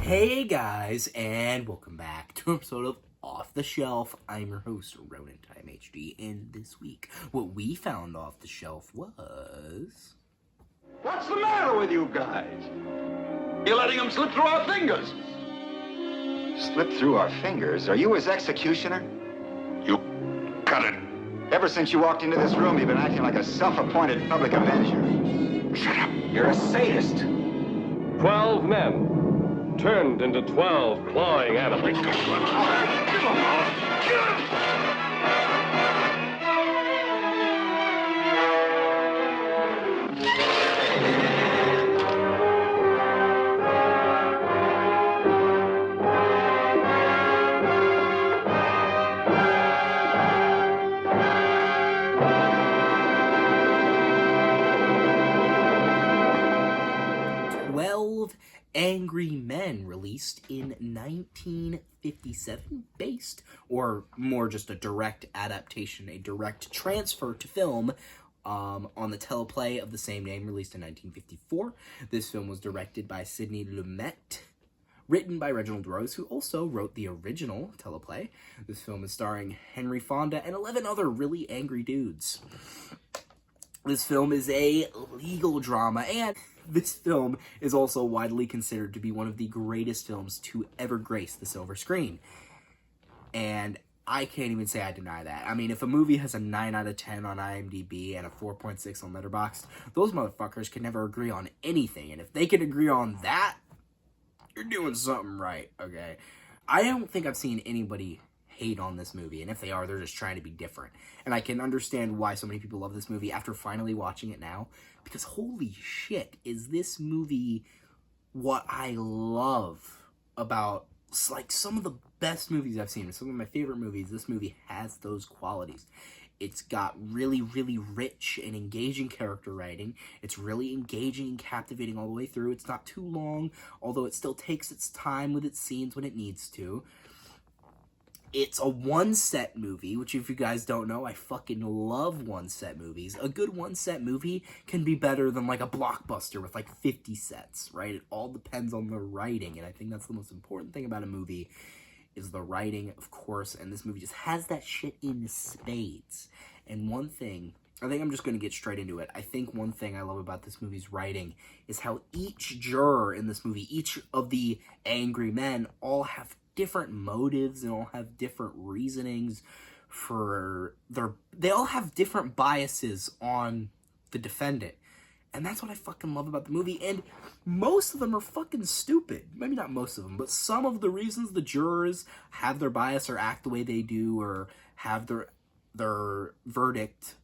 Hey guys, and welcome back to an episode of Off the Shelf. I'm your host, Ronan Time HD, and this week, what we found off the shelf was... What's the matter with you guys? You're letting them slip through our fingers. Slip through our fingers? Are you his executioner? You cut it. Ever since you walked into this room, you've been acting like a self-appointed public avenger. Shut up. You're a sadist. 12 men turned into 12 clawing animals. Angry Men, released in 1957, based, or more just a direct adaptation, a direct transfer to film, on the teleplay of the same name, released in 1954. This film was directed by Sidney Lumet, written by Reginald, who also wrote the original teleplay. This film is starring Henry Fonda and 11 other really angry dudes. This film is a legal drama, and this film is also widely considered to be one of the greatest films to ever grace the silver screen. And I can't even say I deny that. I mean, if a movie has a 9 out of 10 on IMDb and a 4.6 on Letterboxd, those motherfuckers can never agree on anything. And if they can agree on that, you're doing something right, okay? I don't think I've seen anybody hate on this movie, and if they are, they're just trying to be different. And I can understand why so many people love this movie after finally watching it now, because holy shit, is this movie what I love about, like, some of the best movies I've seen, some of my favorite movies. This movie has those qualities. It's got really, really rich and engaging character writing. It's really engaging and captivating all the way through. It's not too long, although it still takes its time with its scenes when it needs to. It's a one-set movie, which if you guys don't know, I fucking love one-set movies. A good one-set movie can be better than, like, a blockbuster with, like, 50 sets, right? It all depends on the writing, and I think that's the most important thing about a movie is the writing, of course, and this movie just has that shit in spades. And one thing, I think I'm just going to get straight into it. I think one thing I love about this movie's writing is how each juror in this movie, each of the angry men, all have different motives and all have different reasonings for they all have different biases on the defendant. And that's what I fucking love about the movie. And most of them are fucking stupid. Maybe not most of them, but some of the reasons the jurors have their bias or act the way they do or have their verdict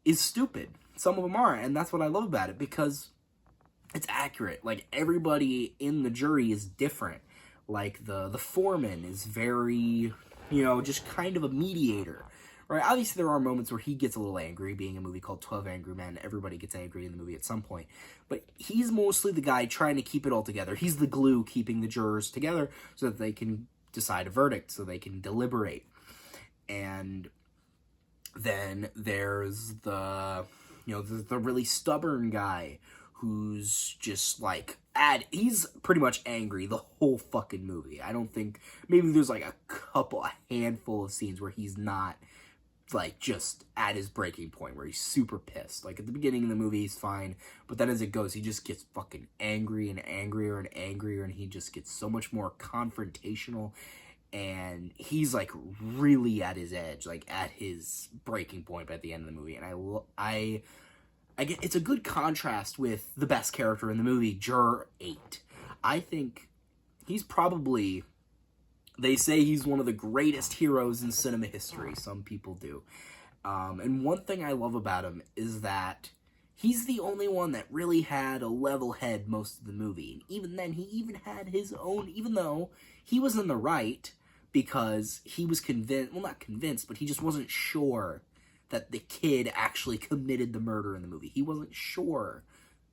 is stupid. Some of them are, and that's what I love about it, because it's accurate. Like, everybody in the jury is different. Like, the foreman is very, just kind of a mediator, right? Obviously, there are moments where he gets a little angry. Being a movie called 12 Angry Men, everybody gets angry in the movie at some point. But he's mostly the guy trying to keep it all together. He's the glue keeping the jurors together so that they can decide a verdict, so they can deliberate. And then there's the really stubborn guy who's just, like, he's pretty much angry the whole fucking movie. I don't think, maybe there's, like, a handful of scenes where he's not, like, just at his breaking point, where he's super pissed. Like, at the beginning of the movie, he's fine, but then as it goes, he just gets fucking angry and angrier and angrier, and he just gets so much more confrontational, and he's, like, really at his edge, like, at his breaking point by the end of the movie. And I get, it's a good contrast with the best character in the movie, Juror 8. I think he's probably, they say he's one of the greatest heroes in cinema history. Some people do. And one thing I love about him is that he's the only one that really had a level head most of the movie. And even then, he even had his own, even though he was in the right, because he was convinced, well, not convinced, but he just wasn't sure that the kid actually committed the murder in the movie. He wasn't sure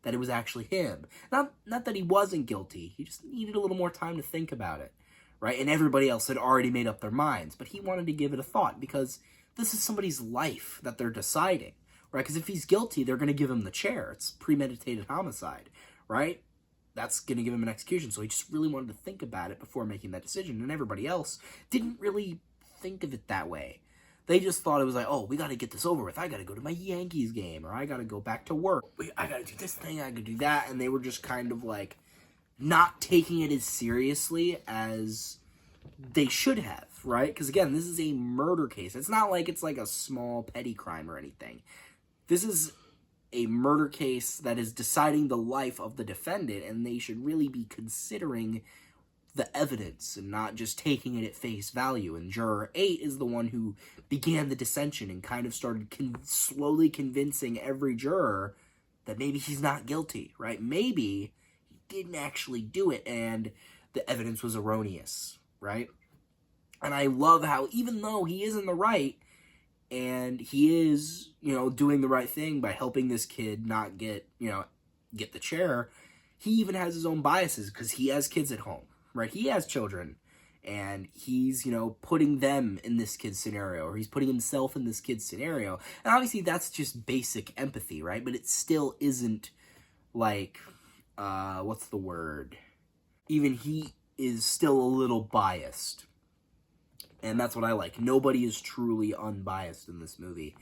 that it was actually him. Not that he wasn't guilty. He just needed a little more time to think about it, right? And everybody else had already made up their minds. But he wanted to give it a thought because this is somebody's life that they're deciding, right? Because if he's guilty, they're going to give him the chair. It's premeditated homicide, right? that's going to give him an execution. So he just really wanted to think about it before making that decision. And everybody else didn't really think of it that way. They just thought it was like, oh, we got to get this over with. I got to go to my Yankees game, or I got to go back to work. I got to do this thing, I got to do that. And they were just kind of like not taking it as seriously as they should have, right? Because again, this is a murder case. It's not like it's like a small petty crime or anything. This is a murder case that is deciding the life of the defendant, and they should really be considering the evidence and not just taking it at face value. And Juror 8 is the one who began the dissension and kind of started slowly convincing every juror that maybe he's not guilty, right? Maybe he didn't actually do it and the evidence was erroneous, right? And I love how even though he is in the right and he is, doing the right thing by helping this kid not get the chair, he even has his own biases because he has kids at home. Right, he has children, and he's, putting them in this kid's scenario, or he's putting himself in this kid's scenario. And obviously that's just basic empathy, right? But it still isn't like, what's the word? Even he is still a little biased. And that's what I like. Nobody is truly unbiased in this movie.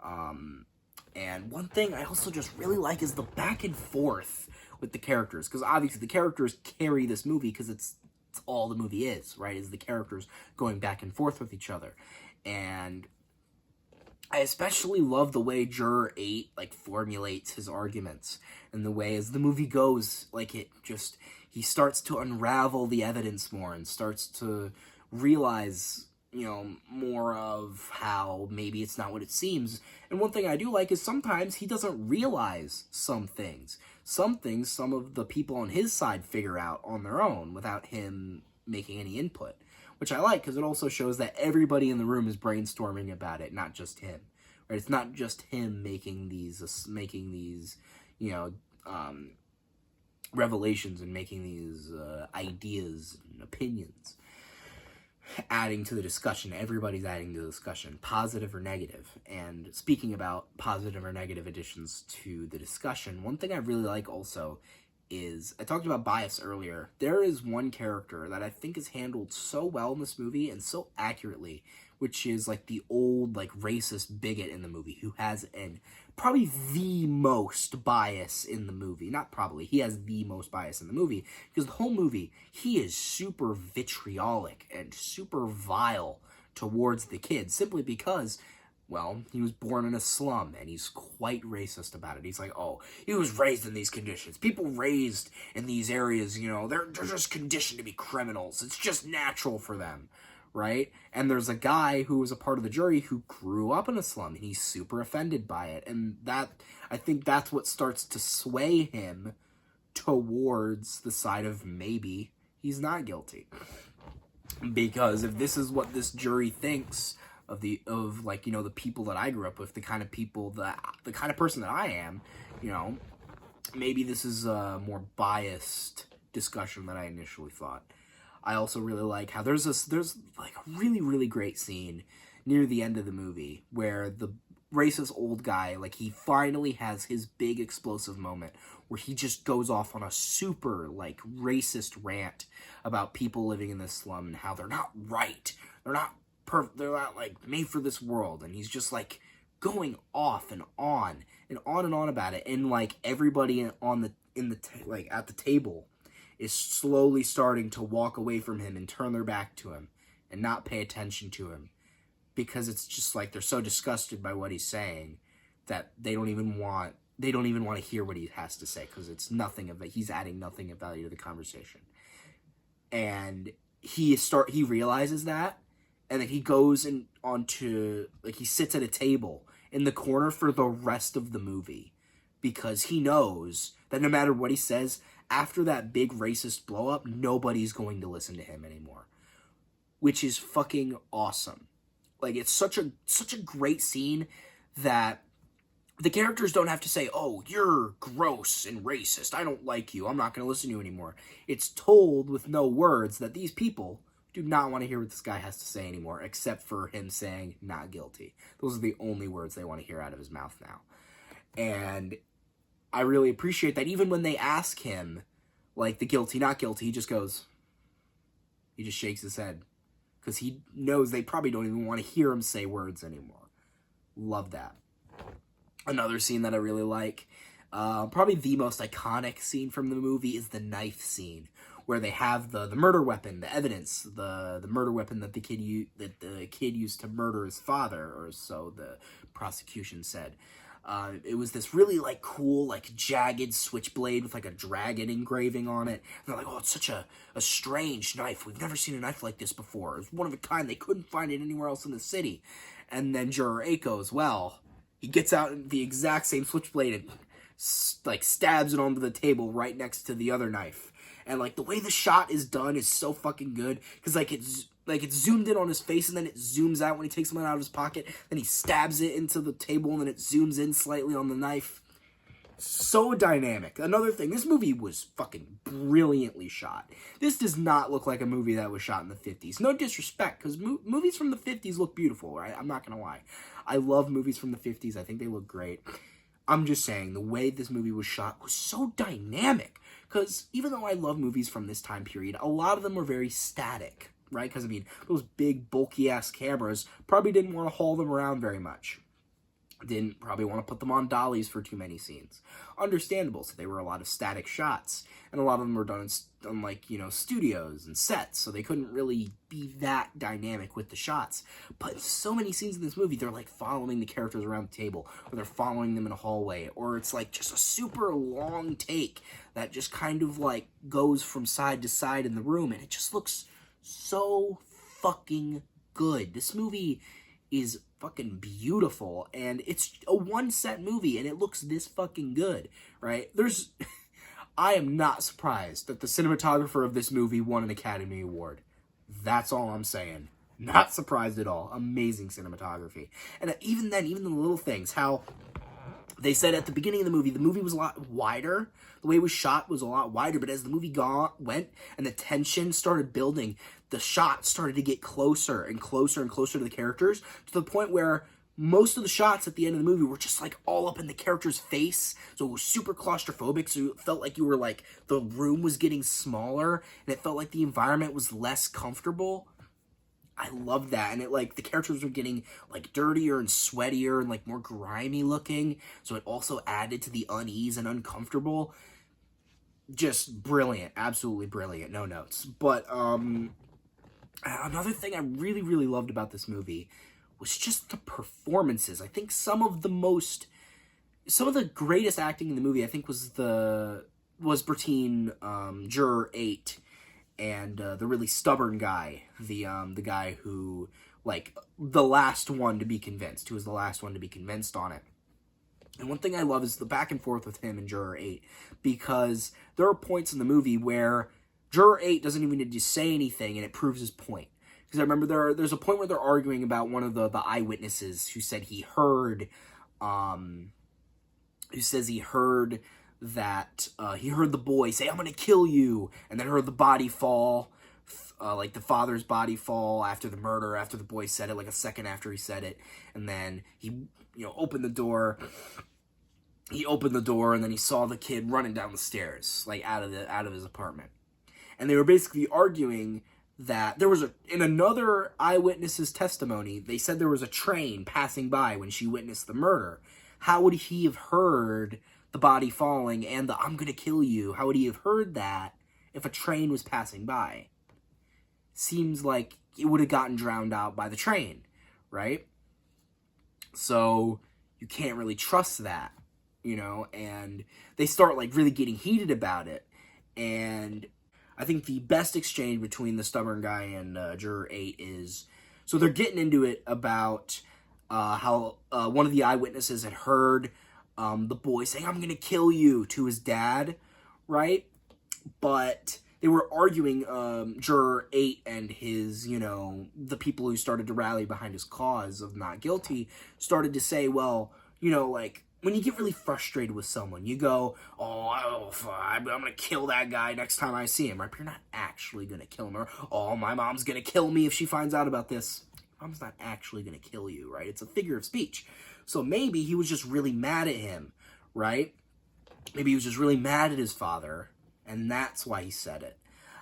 And one thing I also just really like is the back and forth with the characters, because obviously the characters carry this movie because it's all the movie is, right? Is the characters going back and forth with each other. And I especially love the way Juror 8 formulates his arguments, and the way as the movie goes, he starts to unravel the evidence more and starts to realize more of how maybe it's not what it seems. And one thing I do like is sometimes he doesn't realize some things. Some things, some of the people on his side figure out on their own without him making any input, which I like because it also shows that everybody in the room is brainstorming about it, not just him. Right? It's not just him making these revelations and making these ideas and opinions. Adding to the discussion. Everybody's adding to the discussion, positive or negative. And speaking about positive or negative additions to the discussion, one thing I really like also is, I talked about bias earlier. There is one character that I think is handled so well in this movie and so accurately, which is the old racist bigot in the movie who has probably the most bias in the movie. Not probably, he has the most bias in the movie, because the whole movie, he is super vitriolic and super vile towards the kid, simply because, well, he was born in a slum, and he's quite racist about it. He's like, oh, he was raised in these conditions. People raised in these areas, they're just conditioned to be criminals. It's just natural for them. Right? And there's a guy who was a part of the jury who grew up in a slum, and he's super offended by it. And I think that's what starts to sway him towards the side of maybe he's not guilty. Because if this is what this jury thinks of the people that I grew up with, the kind of person that I am, maybe this is a more biased discussion than I initially thought. I also really like how there's a really, really great scene near the end of the movie where the racist old guy, he finally has his big explosive moment where he just goes off on a super, racist rant about people living in this slum and how they're not right. They're not they're not, made for this world. And he's just, going off and on and on and on about it. And, everybody at the table is slowly starting to walk away from him and turn their back to him and not pay attention to him, because it's just they're so disgusted by what he's saying that they don't even want to hear what he has to say, because it's nothing of it. He's adding nothing of value to the conversation. And he realizes that, and then he goes onto he sits at a table in the corner for the rest of the movie, because he knows that no matter what he says, after that big racist blow up, nobody's going to listen to him anymore, which is fucking awesome. It's such a great scene that the characters don't have to say, oh, you're gross and racist, I don't like you, I'm not going to listen to you anymore. It's told with no words that these people do not want to hear what this guy has to say anymore, except for him saying not guilty. Those are the only words they want to hear out of his mouth now. And I really appreciate that even when they ask him, like the guilty, not guilty. He just shakes his head. Because he knows they probably don't even want to hear him say words anymore. Love that. Another scene that I really like, probably the most iconic scene from the movie, is the knife scene, where they have the murder weapon, the evidence, the murder weapon that the kid used to murder his father, or so the prosecution said. It was this really, like, cool, like, jagged switchblade with, like, a dragon engraving on it. And they're like, oh, it's such a strange knife. We've never seen a knife like this before. It's one of a kind. They couldn't find it anywhere else in the city. And then Juror 8 goes, well, he gets out the exact same switchblade and, like, stabs it onto the table right next to the other knife. And, like, the way the shot is done is so fucking good. Because, like, it's zoomed in on his face, and then it zooms out when he takes something out of his pocket. Then he stabs it into the table, and then it zooms in slightly on the knife. So dynamic. Another thing, this movie was fucking brilliantly shot. This does not look like a movie that was shot in the 50s. No disrespect, because movies from the 50s look beautiful, right? I'm not gonna lie. I love movies from the 50s. I think they look great. I'm just saying, the way this movie was shot was so dynamic. Because even though I love movies from this time period, a lot of them were very static, right? Because, I mean, those big, bulky-ass cameras probably didn't want to haul them around very much. Didn't probably want to put them on dollies for too many scenes. Understandable, so they were a lot of static shots. And a lot of them were done in like, you know, studios and sets, so they couldn't really be that dynamic with the shots. But so many scenes in this movie, they're like following the characters around the table, or they're following them in a hallway, or it's like just a super long take that just kind of like goes from side to side in the room, and it just looks so fucking good. This movie is fucking beautiful, and it's a one-set movie, and it looks this fucking good, right? I am not surprised that the cinematographer of this movie won an Academy Award. That's all I'm saying. Not surprised at all. Amazing cinematography. And even then, even the little things, how they said at the beginning of the movie was a lot wider. The way it was shot was a lot wider, but as the movie went and the tension started building, the shot started to get closer and closer and closer to the characters, to the point where most of the shots at the end of the movie were just like all up in the character's face. So it was super claustrophobic. So it felt like you were like, the room was getting smaller, and it felt like the environment was less comfortable. I love that. And it, like, the characters were getting like dirtier and sweatier and like more grimy looking. So it also added to the unease and uncomfortable. Just brilliant. Absolutely brilliant. No notes. But another thing I really, really loved about this movie was just the performances. I think some of the greatest acting in the movie, I think, was between Juror 8 and the really stubborn guy, the guy who, like, the last one to be convinced, who was the last one to be convinced on it. And one thing I love is the back and forth with him and Juror 8, because there are points in the movie where Juror 8 doesn't even need to say anything, and it proves his point. Because I remember there's a point where they're arguing about one of the eyewitnesses who said he heard, that he heard the boy say, "I'm gonna kill you," and then heard the body fall, like the father's body fall after the murder, after the boy said it, like a second after he said it, and then he, opened the door. He opened the door, and then he saw the kid running down the stairs, like out of his apartment, and they were basically arguing that there was in another eyewitness's testimony, they said there was a train passing by when she witnessed the murder. How would he have heard the body falling and the "I'm gonna kill you"? How would he have heard that if a train was passing by? Seems like it would have gotten drowned out by the train, right? So you can't really trust that, and they start like really getting heated about it. And I think the best exchange between the stubborn guy and Juror 8 is, so they're getting into it about how one of the eyewitnesses had heard the boy saying, "I'm going to kill you," to his dad, right? But they were arguing, Juror 8 and his, the people who started to rally behind his cause of not guilty, started to say, well, like, when you get really frustrated with someone, you go, I'm going to kill that guy next time I see him, right? But you're not actually going to kill him. Or, my mom's going to kill me if she finds out about this. Mom's not actually going to kill you, right? It's a figure of speech. So maybe he was just really mad at him, right? Maybe he was just really mad at his father, And that's why he said it.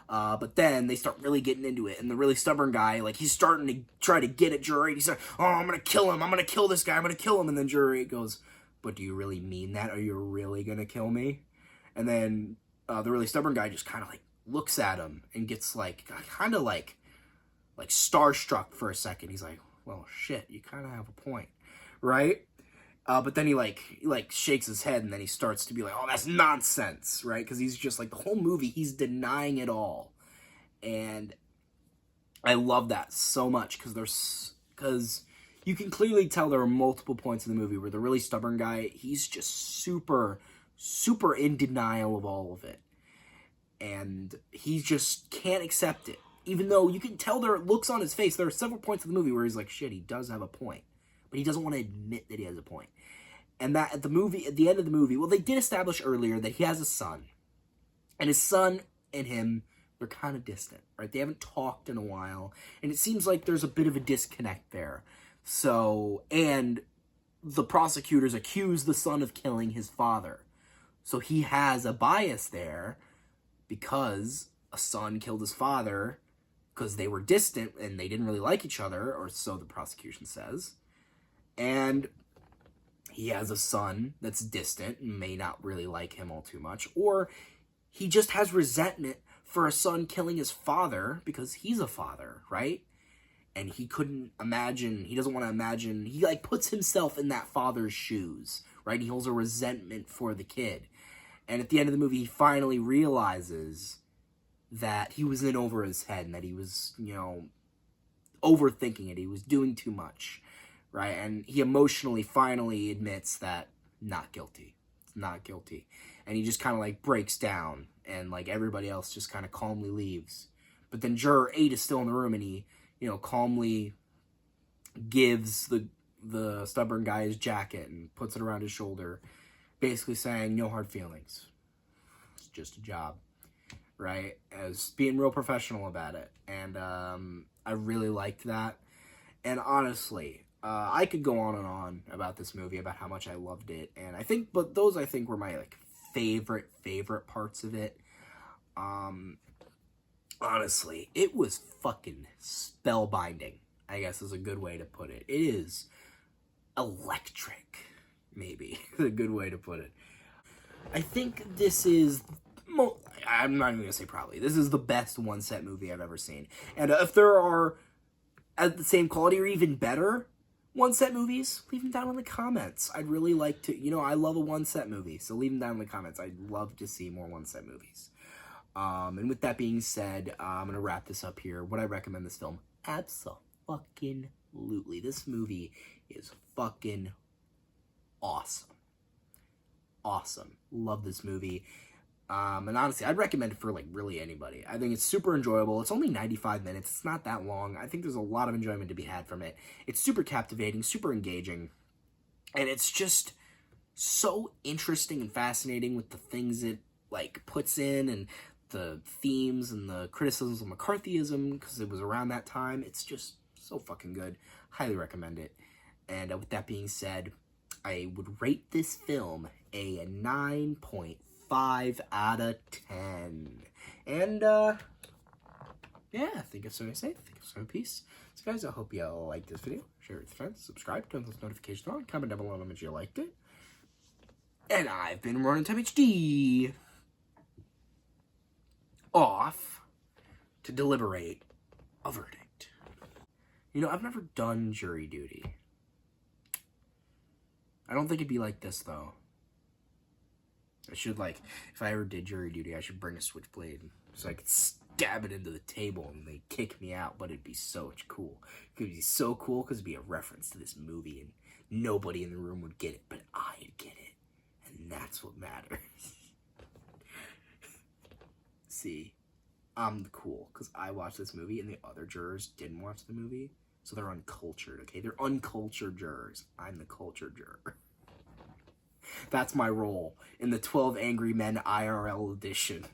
But then they start really getting into it, and the really stubborn guy, like, he's starting to try to get at Juror 8. He's like, oh, I'm gonna kill him, I'm gonna kill this guy, I'm gonna kill him. And then Juror 8 goes, but do you really mean that? Are you really gonna kill me? And then the really stubborn guy just kind of, like, looks at him and gets, like, kind of, like starstruck for a second. He's like, well, shit, you kind of have a point, right? But then he shakes his head, and then he starts to be like, oh, that's nonsense, right? Because he's just, like, the whole movie, he's denying it all. And I love that so much, because you can clearly tell there are multiple points in the movie where the really stubborn guy, he's just super, super in denial of all of it. And he just can't accept it. Even though you can tell there are looks on his face, there are several points in the movie where he's like, shit, he does have a point. But he doesn't want to admit that he has a point. And that at the end of the movie, well, they did establish earlier that he has a son. And his son and him, they're kind of distant, right? They haven't talked in a while. And it seems like there's a bit of a disconnect there. So, and the prosecutors accuse the son of killing his father. So he has a bias there because a son killed his father because they were distant and they didn't really like each other, or so the prosecution says. And he has a son that's distant and may not really like him all too much. Or he just has resentment for a son killing his father because he's a father, right? And he couldn't imagine, he doesn't want to imagine, he like puts himself in that father's shoes, right? He holds a resentment for the kid. And at the end of the movie, he finally realizes that he was in over his head and that he was, overthinking it. He was doing too much. Right, and he emotionally finally admits that not guilty, and he just kind of like breaks down, and like everybody else just kind of calmly leaves. But then Juror 8 is still in the room, and he, calmly gives the stubborn guy his jacket and puts it around his shoulder, basically saying no hard feelings. It's just a job, right? As being real professional about it, and I really liked that, and honestly. I could go on and on about this movie, about how much I loved it, and those were my like favorite parts of it. Honestly, it was fucking spellbinding, I guess is a good way to put it. It is electric, maybe, is a good way to put it. I think this is, I'm not even gonna say probably, this is the best one-set movie I've ever seen. And if there are, at the same quality or even better, one-set movies, leave them down in the comments. I'd really like to, I love a one-set movie, so leave them down in the comments. I'd love to see more one-set movies. And with that being said, I'm going to wrap this up here. Would I recommend this film? Abso-fucking-lutely. This movie is fucking awesome. Awesome. Love this movie. And honestly, I'd recommend it for, like, really anybody. I think it's super enjoyable. It's only 95 minutes. It's not that long. I think there's a lot of enjoyment to be had from it. It's super captivating, super engaging. And it's just so interesting and fascinating with the things it, like, puts in and the themes and the criticisms of McCarthyism, because it was around that time. It's just so fucking good. Highly recommend it. And with that being said, I would rate this film a 9.5 out of 10. And, yeah, I think it's so I say. I think it's so peace. So, guys, I hope you all liked this video. Share it with friends. Subscribe. Turn those notifications on. Comment down below if you liked it. And I've been Ronan Time HD. Off to deliberate a verdict. I've never done jury duty. I don't think it'd be like this, though. I should, like, if I ever did jury duty, I should bring a switchblade so I could stab it into the table and they'd kick me out, but it'd be so cool. It could be so cool because it'd be a reference to this movie and nobody in the room would get it, but I'd get it. And that's what matters. See, I'm cool because I watched this movie and the other jurors didn't watch the movie, so they're uncultured, okay? They're uncultured jurors. I'm the cultured juror. That's my role in the 12 Angry Men IRL edition.